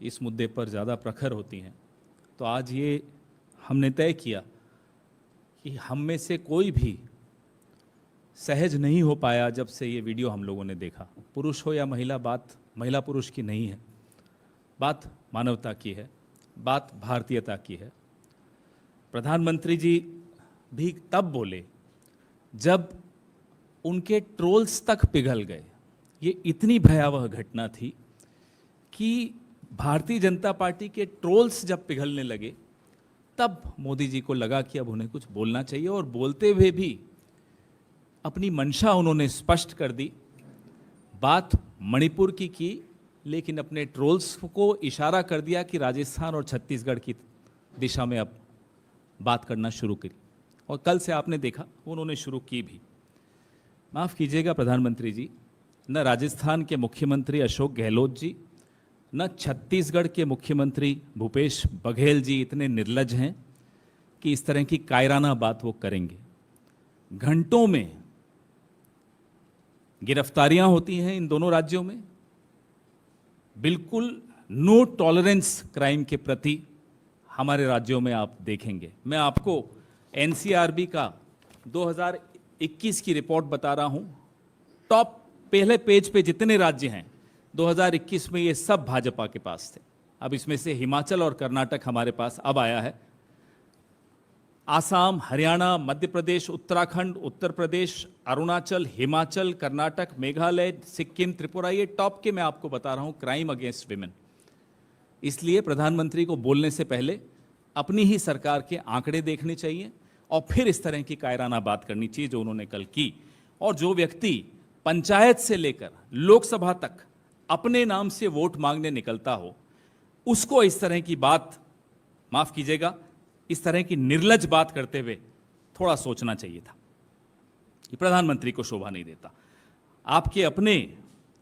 इस मुद्दे पर ज़्यादा प्रखर होती हैं, तो आज ये हमने तय किया कि हम में से कोई भी सहज नहीं हो पाया जब से ये वीडियो हम लोगों ने देखा। पुरुष हो या महिला, बात महिला पुरुष की नहीं है, बात मानवता की है, बात भारतीयता की है। प्रधानमंत्री जी भी तब बोले जब उनके ट्रोल्स तक पिघल गए। ये इतनी भयावह घटना थी कि भारतीय जनता पार्टी के ट्रोल्स जब पिघलने लगे तब मोदी जी को लगा कि अब उन्हें कुछ बोलना चाहिए, और बोलते हुए भी अपनी मंशा उन्होंने स्पष्ट कर दी। बात मणिपुर की, लेकिन अपने ट्रोल्स को इशारा कर दिया कि राजस्थान और छत्तीसगढ़ की दिशा में अब बात करना शुरू करी, और कल से आपने देखा उन्होंने शुरू की भी। माफ़ कीजिएगा प्रधानमंत्री जी, न राजस्थान के मुख्यमंत्री अशोक गहलोत जी, न छत्तीसगढ़ के मुख्यमंत्री भूपेश बघेल जी इतने निर्लज हैं कि इस तरह की कायराना बात वो करेंगे। घंटों में गिरफ्तारियां होती हैं इन दोनों राज्यों में। बिल्कुल नो टॉलरेंस क्राइम के प्रति हमारे राज्यों में आप देखेंगे। मैं आपको एनसीआरबी का 2021 की रिपोर्ट बता रहा हूं। टॉप पहले पेज पे जितने राज्य हैं 2021 में, ये सब भाजपा के पास थे। अब इसमें से हिमाचल और कर्नाटक हमारे पास अब आया है। आसाम, हरियाणा, मध्य प्रदेश, उत्तराखंड, उत्तर प्रदेश, अरुणाचल, हिमाचल, कर्नाटक, मेघालय, सिक्किम, त्रिपुरा, ये टॉप के मैं आपको बता रहा हूं क्राइम अगेंस्ट विमेन। इसलिए प्रधानमंत्री को बोलने से पहले अपनी ही सरकार के आंकड़े देखने चाहिए और फिर इस तरह की कायराना बात करनी चाहिए जो उन्होंने कल की। और जो व्यक्ति पंचायत से लेकर लोकसभा तक अपने नाम से वोट मांगने निकलता हो, उसको इस तरह की बात, माफ कीजिएगा, इस तरह की निर्लज बात करते हुए थोड़ा सोचना चाहिए था। ये प्रधानमंत्री को शोभा नहीं देता। आपके अपने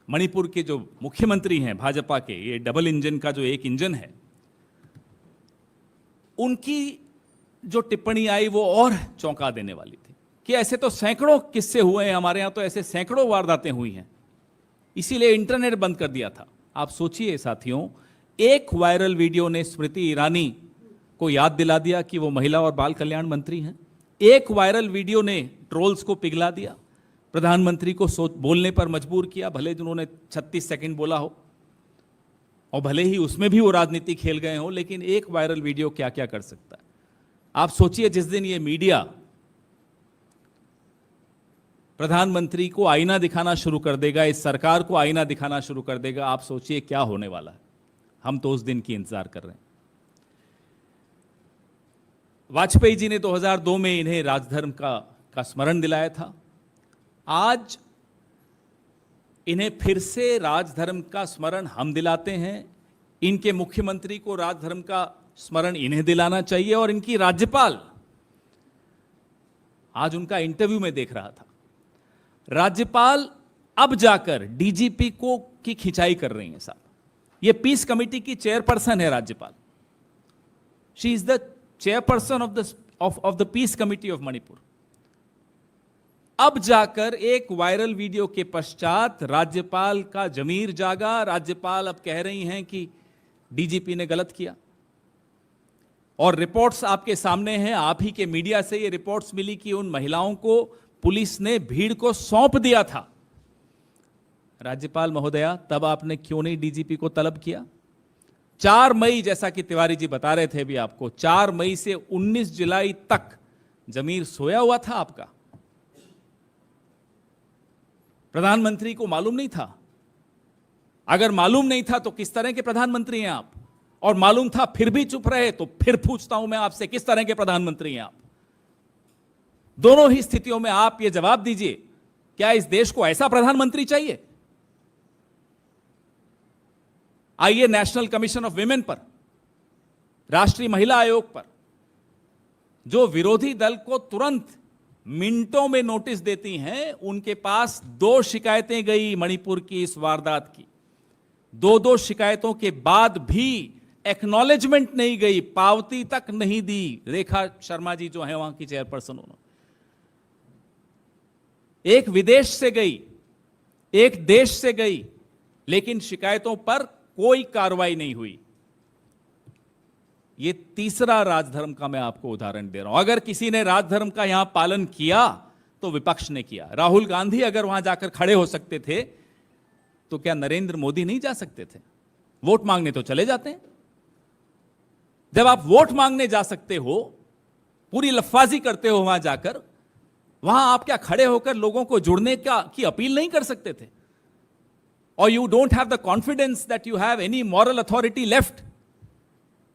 मणिपुर के जो मुख्यमंत्री हैं भाजपा के, ये डबल इंजन का जो एक इंजन है, उनकी जो टिप्पणी आई वो और चौंका देने वाली थी कि ऐसे तो सैकड़ों किस्से हुए हैं हमारे यहां, तो ऐसे सैकड़ों वारदातें हुई हैं, इसीलिए इंटरनेट बंद कर दिया था। आप सोचिए साथियों, एक वायरल वीडियो ने स्मृति ईरानी को याद दिला दिया कि वो महिला और बाल कल्याण मंत्री हैं। एक वायरल वीडियो ने ट्रोल्स को पिघला दिया, प्रधानमंत्री को बोलने पर मजबूर किया, भले जिन्होंने 36 सेकंड बोला हो और भले ही उसमें भी वो राजनीति खेल गए हो, लेकिन एक वायरल वीडियो क्या क्या कर सकता है। आप सोचिए जिस दिन ये मीडिया प्रधानमंत्री को आईना दिखाना शुरू कर देगा, इस सरकार को आईना दिखाना शुरू कर देगा, आप सोचिए क्या होने वाला है। हम तो उस दिन की इंतजार कर रहे हैं। वाजपेयी जी ने 2002 में इन्हें राजधर्म का स्मरण दिलाया था। आज इन्हें फिर से राजधर्म का स्मरण हम दिलाते हैं। इनके मुख्यमंत्री को राजधर्म का स्मरण इन्हें दिलाना चाहिए। और इनकी राज्यपाल, आज उनका इंटरव्यू में देख रहा था, राज्यपाल अब जाकर डीजीपी को की खिंचाई कर रही हैं। साहब, ये पीस कमेटी की चेयरपर्सन है राज्यपाल। She is the chairperson of the peace committee of Manipur. अब जाकर एक वायरल वीडियो के पश्चात राज्यपाल का जमीर जागा। राज्यपाल अब कह रही हैं कि डीजीपी ने गलत किया। और रिपोर्ट्स आपके सामने हैं, आप ही के मीडिया से ये रिपोर्ट्स मिली कि उन महिलाओं को पुलिस ने भीड़ को सौंप दिया था। राज्यपाल महोदया, तब आपने क्यों नहीं डीजीपी को तलब किया? 4 मई, जैसा कि तिवारी जी बता रहे थे भी आपको, 4 मई से 19 जुलाई तक जमीर सोया हुआ था आपका। प्रधानमंत्री को मालूम नहीं था? अगर मालूम नहीं था तो किस तरह के प्रधानमंत्री हैं आप? और मालूम था फिर भी चुप रहे, तो फिर पूछता हूं मैं आपसे, किस तरह के प्रधानमंत्री हैं आप? दोनों ही स्थितियों में आप ये जवाब दीजिए, क्या इस देश को ऐसा प्रधानमंत्री चाहिए? आइए नेशनल कमीशन ऑफ विमेन पर, राष्ट्रीय महिला आयोग पर, जो विरोधी दल को तुरंत मिनटों में नोटिस देती हैं, उनके पास 2 शिकायतें गई मणिपुर की इस वारदात की। 2 शिकायतों के बाद भी एक्नॉलेजमेंट नहीं गई, पावती तक नहीं दी। रेखा शर्मा जी जो है वहां की चेयरपर्सन, उन्होंने एक विदेश से गई, एक देश से गई, लेकिन शिकायतों पर कोई कार्रवाई नहीं हुई। ये तीसरा राजधर्म का मैं आपको उदाहरण दे रहा हूं। अगर किसी ने राजधर्म का यहां पालन किया तो विपक्ष ने किया। राहुल गांधी अगर वहां जाकर खड़े हो सकते थे तो क्या नरेंद्र मोदी नहीं जा सकते थे? वोट मांगने तो चले जाते हैं। जब आप वोट मांगने जा सकते हो, पूरी लफ्फाजी करते हो वहां जाकर, वहां आप क्या खड़े होकर लोगों को जुड़ने की अपील नहीं कर सकते थे? और you don't have the confidence that you have any moral authority left.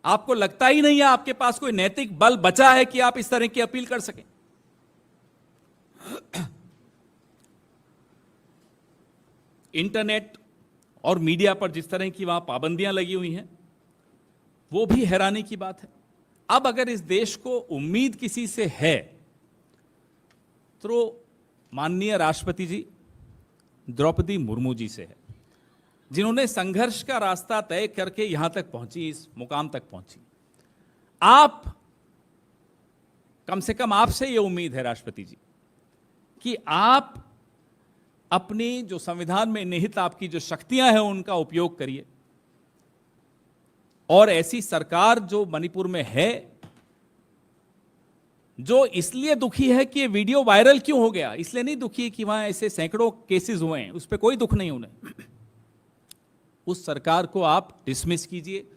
आपको लगता ही नहीं है आपके पास कोई नैतिक बल बचा है कि आप इस तरह की अपील कर सकें। इंटरनेट और मीडिया पर जिस तरह की वहां पाबंदियां लगी हुई हैं, वो भी हैरानी की बात है। अब अगर इस देश को उम्मीद किसी से है तो माननीय राष्ट्रपति जी द्रौपदी मुर्मू जी से है, जिन्होंने संघर्ष का रास्ता तय करके यहां तक पहुंची, इस मुकाम तक पहुंची। आप, कम से कम आपसे यह उम्मीद है राष्ट्रपति जी कि आप अपनी जो संविधान में निहित आपकी जो शक्तियां हैं उनका उपयोग करिए, और ऐसी सरकार जो मणिपुर में है, जो इसलिए दुखी है कि ये वीडियो वायरल क्यों हो गया, इसलिए नहीं दुखी है कि वहां ऐसे सैकड़ों केसेस हुए हैं, उस पर कोई दुख नहीं उन्हें। उस सरकार को आप डिसमिस कीजिए।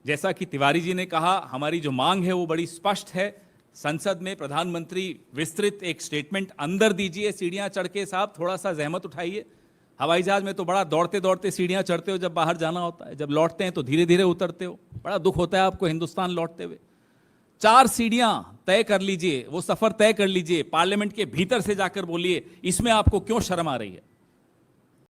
जैसा कि तिवारी जी ने कहा, हमारी जो मांग है वो बड़ी स्पष्ट है। संसद में प्रधानमंत्री विस्तृत एक स्टेटमेंट अंदर दीजिए। सीढ़ियां चढ़ के साहब थोड़ा सा जहमत उठाइए। हवाई जहाज में तो बड़ा दौड़ते दौड़ते सीढ़ियां चढ़ते हो जब बाहर जाना होता है, जब लौटते हैं तो धीरे धीरे उतरते हो। बड़ा दुख होता है आपको हिंदुस्तान लौटते हुए। 4 सीढ़ियां तय कर लीजिए, वो सफर तय कर लीजिए, पार्लियामेंट के भीतर से जाकर बोलिए इसमें आपको क्यों शर्म आ रही है।